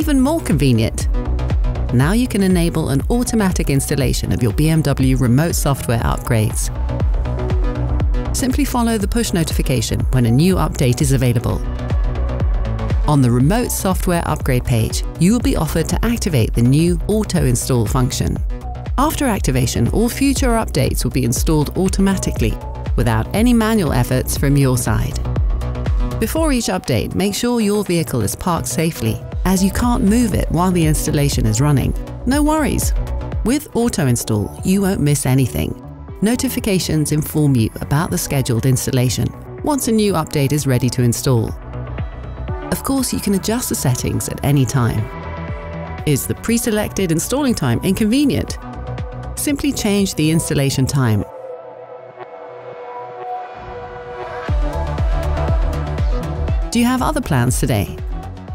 even more convenient. Now you can enable an automatic installation of your BMW Remote Software Upgrades. Simply follow the push notification when a new update is available. On the Remote Software Upgrade page, you will be offered to activate the new Auto Install function. After activation, all future updates will be installed automatically, without any manual efforts from your side. Before each update, make sure your vehicle is parked safely, as you can't move it while the installation is running. No worries! With Auto Install, you won't miss anything. Notifications inform you about the scheduled installation once a new update is ready to install. Of course, you can adjust the settings at any time. Is the pre-selected installing time inconvenient? Simply change the installation time. Do you have other plans today?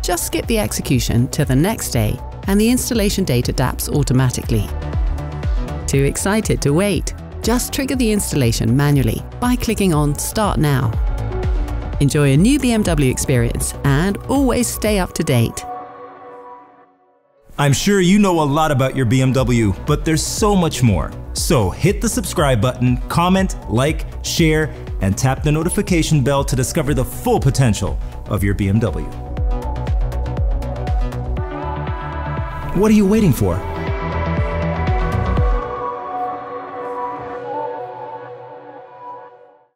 Just skip the execution to the next day and the installation date adapts automatically. Too excited to wait? Just trigger the installation manually by clicking on Start Now. Enjoy a new BMW experience and always stay up to date. I'm sure you know a lot about your BMW, but there's so much more. So hit the subscribe button, comment, like, share, and tap the notification bell to discover the full potential of your BMW. What are you waiting for?